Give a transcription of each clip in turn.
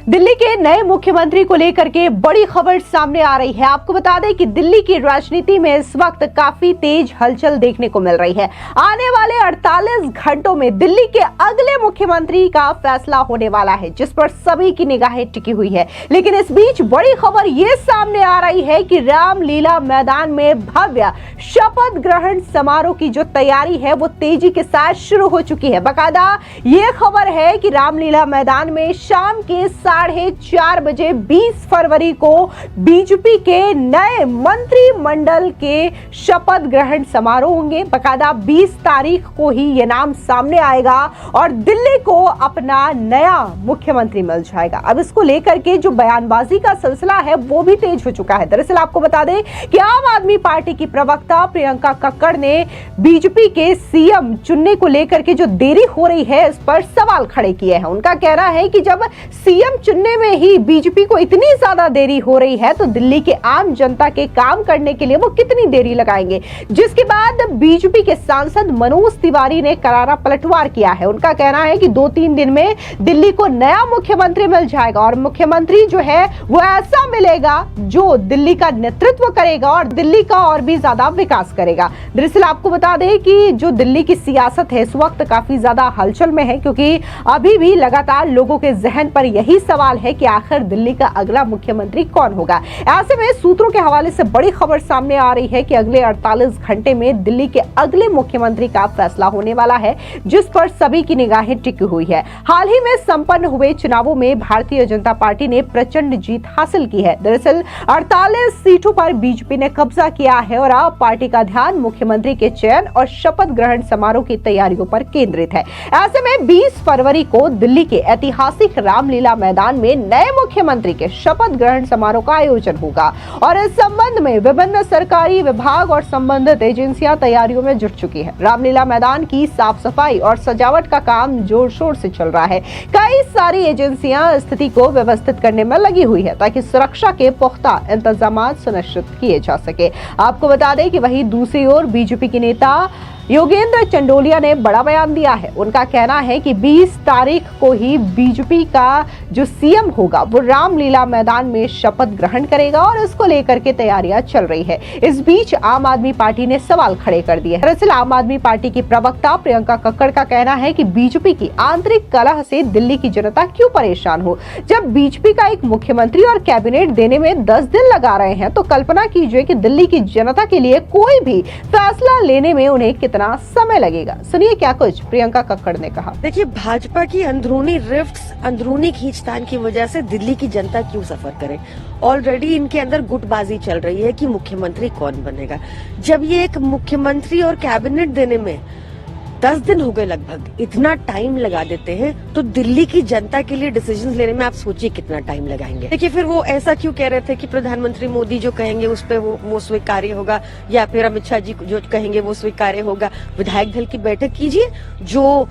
दिल्ली के नए मुख्यमंत्री को लेकर के बड़ी खबर सामने आ रही है। आपको बता दें कि दिल्ली की राजनीति में इस वक्त काफी तेज हलचल देखने को मिल रही है। आने वाले 48 घंटों में दिल्ली के अगले मुख्यमंत्री का फैसला होने वाला है, जिस पर सभी की निगाहें टिकी हुई है। लेकिन इस बीच बड़ी खबर यह सामने आ रही है कि रामलीला मैदान में भव्य शपथ ग्रहण समारोह की जो तैयारी है वो तेजी के साथ शुरू हो चुकी है। बाकायदा ये खबर है कि रामलीला मैदान में शाम के 4:30 बजे 20 फरवरी को बीजेपी के नए मंत्रिमंडल के शपथ ग्रहण समारोह होंगे। बाकायदा 20 तारीख को ही यह नाम सामने आएगा और दिल्ली को अपना नया मुख्यमंत्री मिल जाएगा। अब इसको लेकर के जो बयानबाजी का सिलसिला है वो भी तेज हो चुका है। दरअसल आपको बता दें कि आम आदमी पार्टी की प्रवक्ता प्रियंका कक्कड़ ने बीजेपी के सीएम चुनने को लेकर के जो देरी हो रही है इस पर सवाल खड़े किए हैं। उनका कहना है कि जब सीएम चुनने में ही बीजेपी को इतनी ज्यादा देरी हो रही है तो दिल्ली के आम जनता के काम करने के लिए वो कितनी देरी लगाएंगे। जिसके बाद बीजेपी के सांसद मनोज तिवारी ने करारा पलटवार किया है। उनका कहना है कि 2-3 दिन में दिल्ली को नया मुख्यमंत्री मिल जाएगा और मुख्यमंत्री जो है वो ऐसा मिलेगा जो दिल्ली का नेतृत्व करेगा और दिल्ली का और भी ज्यादा विकास करेगा। दरअसल आपको बता दें कि जो दिल्ली की सियासत है इस वक्त काफी ज्यादा हलचल में है, क्योंकि अभी भी लगातार लोगों के जहन पर यही सवाल है कि आखिर दिल्ली का अगला मुख्यमंत्री कौन होगा। ऐसे में सूत्रों के हवाले से बड़ी खबर सामने आ रही है कि अगले 48 घंटे में दिल्ली के अगले मुख्यमंत्री का फैसला होने वाला है, जिस पर सभी की निगाहें टिकी हुई है। हाल ही में संपन्न हुए चुनावों में भारतीय जनता पार्टी ने प्रचंड जीत हासिल की है। दरअसल 48 सीटों पर बीजेपी ने कब्जा किया है और अब पार्टी का ध्यान मुख्यमंत्री के चयन और शपथ ग्रहण समारोह की तैयारियों पर केंद्रित है। ऐसे में 20 फरवरी को दिल्ली के ऐतिहासिक रामलीला मैदान में नए मुख्यमंत्री के शपथ ग्रहण समारोह का आयोजन होगा और इस संबंध में विभिन्न सरकारी विभाग और संबंधित एजेंसियां तैयारियों में जुट चुकी है। रामलीला मैदान की साफ सफाई और सजावट का काम जोर शोर से चल रहा है। कई सारी एजेंसियां स्थिति को व्यवस्थित करने में लगी हुई है ताकि सुरक्षा के पुख्ता इंतजाम सुनिश्चित किए जा सके। आपको बता दें कि वहीं दूसरी ओर बीजेपी के नेता योगेंद्र चंडोलिया ने बड़ा बयान दिया है। उनका कहना है कि 20 तारीख को ही बीजेपी का जो सीएम होगा वो रामलीला मैदान में शपथ ग्रहण करेगा और इसको लेकर के तैयारियां चल रही है। इस बीच आम आदमी पार्टी ने सवाल खड़े कर दिए। दरअसल आम आदमी पार्टी की प्रवक्ता प्रियंका कक्कड़ का कहना है कि बीजेपी की आंतरिक कलह से दिल्ली की जनता क्यों परेशान हो। जब बीजेपी का एक मुख्यमंत्री और कैबिनेट देने में 10 दिन लगा रहे हैं तो कल्पना कीजिए कि दिल्ली की जनता के लिए कोई भी फैसला लेने में उन्हें समय लगेगा। सुनिए क्या कुछ प्रियंका कक्कड़ ने कहा। देखिए, भाजपा की अंदरूनी रिफ्ट्स, अंदरूनी खींचतान की वजह से दिल्ली की जनता क्यों सफर करे। ऑलरेडी इनके अंदर गुटबाजी चल रही है कि मुख्यमंत्री कौन बनेगा। जब ये एक मुख्यमंत्री और कैबिनेट देने में 10 दिन हो गए लगभग, इतना टाइम लगा देते हैं तो दिल्ली की जनता के लिए डिसीजन लेने में आप सोचिए कितना टाइम लगाएंगे। देखिए, फिर वो ऐसा क्यों कह रहे थे कि प्रधानमंत्री मोदी जो कहेंगे उस पे वो स्वीकार्य होगा या फिर अमित शाह जी जो कहेंगे वो स्वीकार्य होगा। विधायक दल की बैठक कीजिए, जो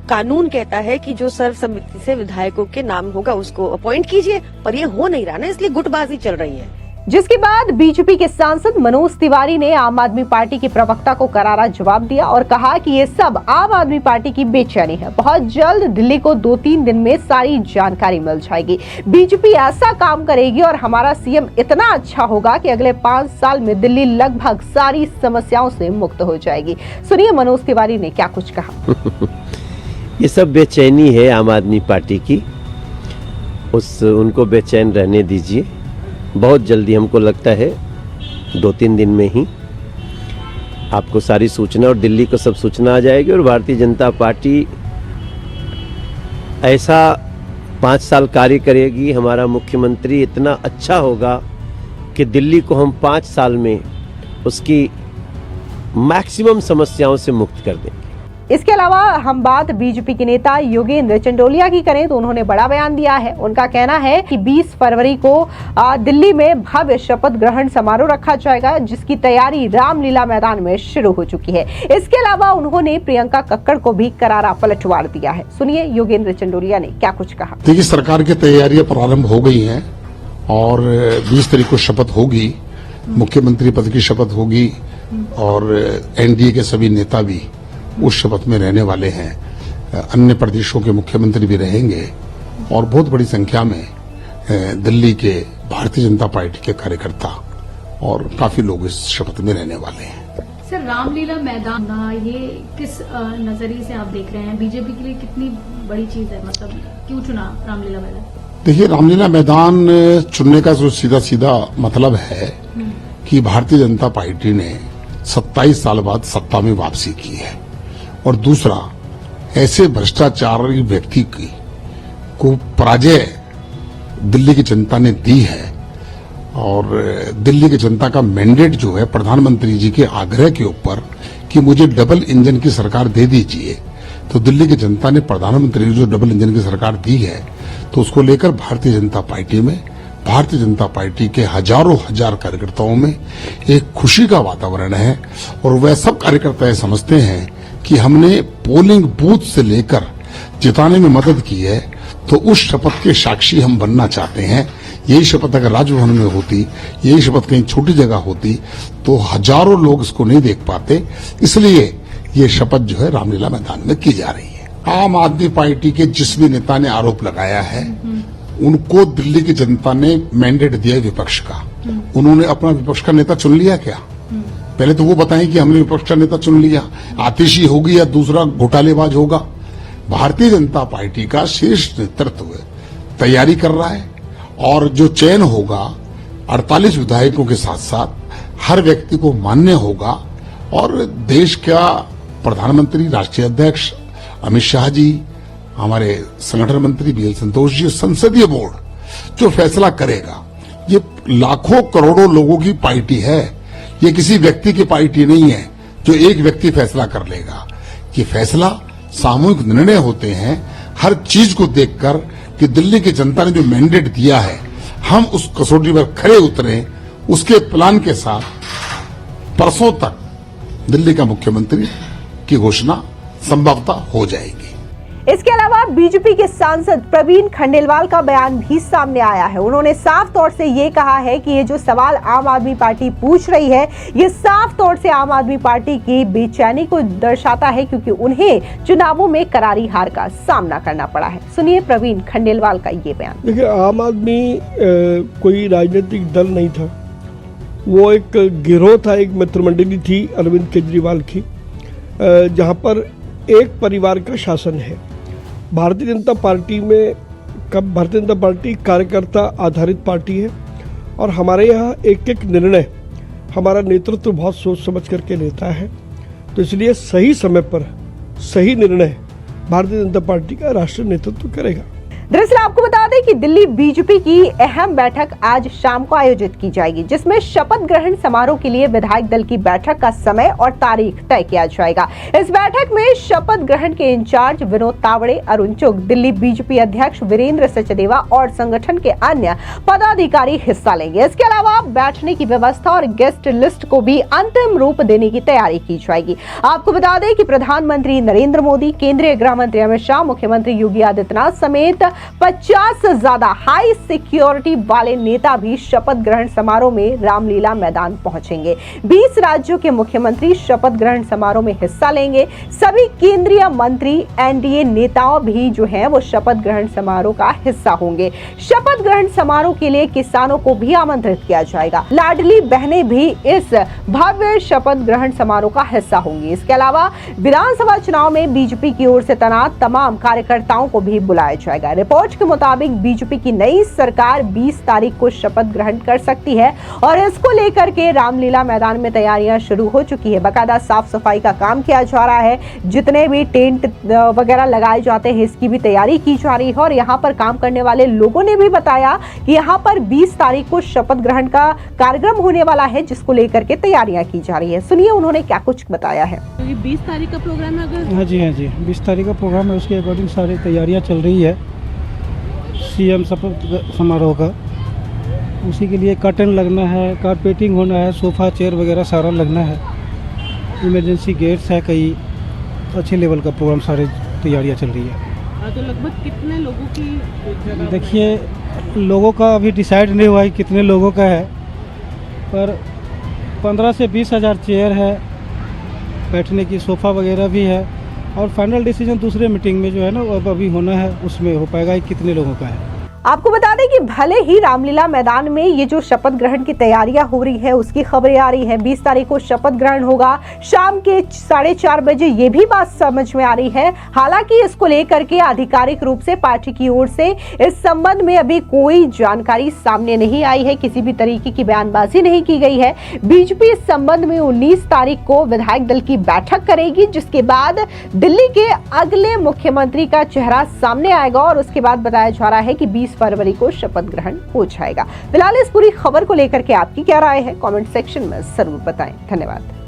कानून कहता है कि जो सर्वसम्मति से विधायकों के नाम होगा उसको अपॉइंट कीजिए, पर ये हो नहीं रहा ना, इसलिए गुटबाजी चल रही है। जिसके बाद बीजेपी के सांसद मनोज तिवारी ने आम आदमी पार्टी की प्रवक्ता को करारा जवाब दिया और कहा कि ये सब आम आदमी पार्टी की बेचैनी है। बहुत जल्द दिल्ली को 2-3 दिन में सारी जानकारी मिल जाएगी। बीजेपी ऐसा काम करेगी और हमारा सीएम इतना अच्छा होगा कि अगले 5 साल में दिल्ली लगभग सारी समस्याओं से मुक्त हो जाएगी। सुनिए मनोज तिवारी ने क्या कुछ कहा। ये सब बेचैनी है आम आदमी पार्टी की, उनको बेचैन रहने दीजिए। बहुत जल्दी हमको लगता है 2-3 दिन में ही आपको सारी सूचना और दिल्ली को सब सूचना आ जाएगी और भारतीय जनता पार्टी ऐसा 5 साल कार्य करेगी। हमारा मुख्यमंत्री इतना अच्छा होगा कि दिल्ली को हम 5 साल में उसकी मैक्सिमम समस्याओं से मुक्त कर देंगे। इसके अलावा हम बात बीजेपी के नेता योगेंद्र चंडोलिया की करें तो उन्होंने बड़ा बयान दिया है। उनका कहना है कि 20 फरवरी को दिल्ली में भव्य शपथ ग्रहण समारोह रखा जाएगा, जिसकी तैयारी रामलीला मैदान में शुरू हो चुकी है। इसके अलावा उन्होंने प्रियंका कक्कड़ को भी करारा पलटवार दिया है। सुनिए योगेंद्र चंडोलिया ने क्या कुछ कहा। देखिए, सरकार की तैयारियां प्रारंभ हो गई हैं और 20 तारीख को शपथ होगी, मुख्यमंत्री पद की शपथ होगी और एनडीए के सभी नेता भी उस शपथ में रहने वाले हैं। अन्य प्रदेशों के मुख्यमंत्री भी रहेंगे और बहुत बड़ी संख्या में दिल्ली के भारतीय जनता पार्टी के कार्यकर्ता और काफी लोग इस शपथ में रहने वाले हैं। सर, रामलीला मैदान ये किस नजरिए से आप देख रहे हैं? बीजेपी के लिए कितनी बड़ी चीज है? मतलब क्यों चुना रामलीला मैदान? देखिए, रामलीला मैदान चुनने का जो सीधा सीधा मतलब है कि भारतीय जनता पार्टी ने 27 साल बाद सत्ता में वापसी की है, और दूसरा, ऐसे भ्रष्टाचारी व्यक्ति को पराजय दिल्ली की जनता ने दी है, और दिल्ली की जनता का मैंडेट जो है प्रधानमंत्री जी के आग्रह के ऊपर कि मुझे डबल इंजन की सरकार दे दीजिए, तो दिल्ली की जनता ने प्रधानमंत्री को जो डबल इंजन की सरकार दी है, तो उसको लेकर भारतीय जनता पार्टी के हजारों हजार कार्यकर्ताओं में एक खुशी का वातावरण है, और वह सब कार्यकर्ता समझते हैं कि हमने पोलिंग बूथ से लेकर जिताने में मदद की है, तो उस शपथ के साक्षी हम बनना चाहते हैं। यही शपथ अगर राजभवन में होती, यही शपथ कहीं छोटी जगह होती, तो हजारों लोग इसको नहीं देख पाते। इसलिए ये शपथ जो है रामलीला मैदान में की जा रही है। आम आदमी पार्टी के जिस भी नेता ने आरोप लगाया है, उनको दिल्ली की जनता ने मैंडेट दिया विपक्ष का। उन्होंने अपना विपक्ष का नेता चुन लिया क्या? पहले तो वो बताएं कि हमने विपक्ष का नेता चुन लिया, आतिशी होगी या दूसरा घोटालेबाज होगा। भारतीय जनता पार्टी का शीर्ष नेतृत्व तैयारी कर रहा है, और जो चयन होगा 48 विधायकों के साथ साथ हर व्यक्ति को मान्य होगा, और देश का प्रधानमंत्री, राष्ट्रीय अध्यक्ष अमित शाह जी, हमारे संगठन मंत्री बीएल संतोष जी, संसदीय बोर्ड जो फैसला करेगा। ये लाखों करोड़ों लोगों की पार्टी है, ये किसी व्यक्ति की पार्टी नहीं है जो एक व्यक्ति फैसला कर लेगा। ये फैसला सामूहिक निर्णय होते हैं, हर चीज को देखकर कि दिल्ली की जनता ने जो मैंडेट दिया है, हम उस कसौटी पर खरे उतरे। उसके प्लान के साथ परसों तक दिल्ली का मुख्यमंत्री की घोषणा संभवतः हो जाएगी। इसके अलावा बीजेपी के सांसद प्रवीण खंडेलवाल का बयान भी सामने आया है। उन्होंने साफ तौर से ये कहा है कि ये जो सवाल आम आदमी पार्टी पूछ रही है, ये साफ तौर से आम आदमी पार्टी की बेचैनी को दर्शाता है, क्योंकि उन्हें चुनावों में करारी हार का सामना करना पड़ा है। सुनिए प्रवीण खंडेलवाल का ये बयान। देखिए, आम आदमी कोई राजनीतिक दल नहीं था, वो एक गिरोह था, एक मित्रमंडली थी अरविंद केजरीवाल की, जहाँ पर एक परिवार का शासन है। भारतीय जनता पार्टी में भारतीय जनता पार्टी कार्यकर्ता आधारित पार्टी है, और हमारे यहाँ एक एक निर्णय हमारा नेतृत्व बहुत सोच समझ करके लेता है। तो इसलिए सही समय पर सही निर्णय भारतीय जनता पार्टी का राष्ट्रीय नेतृत्व करेगा। दरअसल आपको बता दें कि दिल्ली बीजेपी की अहम बैठक आज शाम को आयोजित की जाएगी, जिसमें शपथ ग्रहण समारोह के लिए विधायक दल की बैठक का समय और तारीख तय किया जाएगा। इस बैठक में शपथ ग्रहण के इंचार्ज विनोद तावड़े, अरुण चुग, दिल्ली बीजेपी अध्यक्ष वीरेंद्र सचदेवा और संगठन के अन्य पदाधिकारी हिस्सा लेंगे। इसके अलावा बैठने की व्यवस्था और गेस्ट लिस्ट को भी अंतिम रूप देने की तैयारी की जाएगी। आपको बता दें कि प्रधानमंत्री नरेंद्र मोदी, केंद्रीय गृह मंत्री अमित शाह, मुख्यमंत्री योगी आदित्यनाथ समेत 50 से ज्यादा हाई सिक्योरिटी वाले नेता भी शपथ ग्रहण समारोह में रामलीला मैदान पहुंचेंगे। 20 राज्यों के मुख्यमंत्री शपथ ग्रहण समारोह में हिस्सा लेंगे। सभी केंद्रीय मंत्री, एनडीए नेताओं भी जो हैं वो शपथ ग्रहण समारोह का हिस्सा होंगे। शपथ ग्रहण समारोह के लिए किसानों को भी आमंत्रित किया जाएगा। लाडली बहनें भी इस भव्य शपथ ग्रहण समारोह का हिस्सा होंगी। इसके अलावा विधानसभा चुनाव में बीजेपी की ओर से तैनात तमाम कार्यकर्ताओं को भी बुलाया जाएगा। रिपोर्ट के मुताबिक बीजेपी की नई सरकार 20 तारीख को शपथ ग्रहण कर सकती है, और इसको लेकर के रामलीला मैदान में तैयारियां शुरू हो चुकी है। बाकायदा साफ सफाई का काम किया जा रहा है, जितने भी टेंट वगैरह लगाए जाते हैं इसकी भी तैयारी की जा रही है। और यहाँ पर काम करने वाले लोगों ने भी बताया कि यहाँ पर 20 तारीख को शपथ ग्रहण का कार्यक्रम होने वाला है, जिसको लेकर के तैयारियां की जा रही है। सुनिए उन्होंने क्या कुछ बताया है। ये 20 तारीख का प्रोग्राम है? अगर हाँ जी 20 तारीख का प्रोग्राम है, उसके अकॉर्डिंग सारी तैयारियां चल रही है। सीएम शपथ समारोह का, उसी के लिए कर्टन लगना है, कारपेटिंग होना है, सोफ़ा चेयर वगैरह सारा लगना है, इमरजेंसी गेट्स है, कई अच्छे लेवल का प्रोग्राम, सारे तैयारियां चल रही है। तो लगभग कितने लोगों की? देखिए, लोगों का अभी डिसाइड नहीं हुआ है कितने लोगों का है, पर 15 से 20 हज़ार चेयर है, बैठने की सोफ़ा वगैरह भी है, और फाइनल डिसीजन दूसरे मीटिंग में जो है ना, अब अभी होना है, उसमें हो पाएगा कितने लोगों का है। आपको बता दें कि भले ही रामलीला मैदान में ये जो शपथ ग्रहण की तैयारियां हो रही है उसकी खबरें आ रही है, 20 तारीख को शपथ ग्रहण होगा शाम के 4:30 बजे, ये भी बात समझ में आ रही है। हालांकि इसको लेकर के आधिकारिक रूप से पार्टी की ओर से इस संबंध में अभी कोई जानकारी सामने नहीं आई है, किसी भी तरीके की बयानबाजी नहीं की गई है। बीजेपी इस संबंध में 19 तारीख को विधायक दल की बैठक करेगी, जिसके बाद दिल्ली के अगले मुख्यमंत्री का चेहरा सामने आएगा और उसके बाद बताया जा रहा है कि 20 फरवरी को शपथ ग्रहण हो जाएगा। फिलहाल इस पूरी खबर को लेकर के आपकी क्या राय है, कमेंट सेक्शन में जरूर बताएं। धन्यवाद।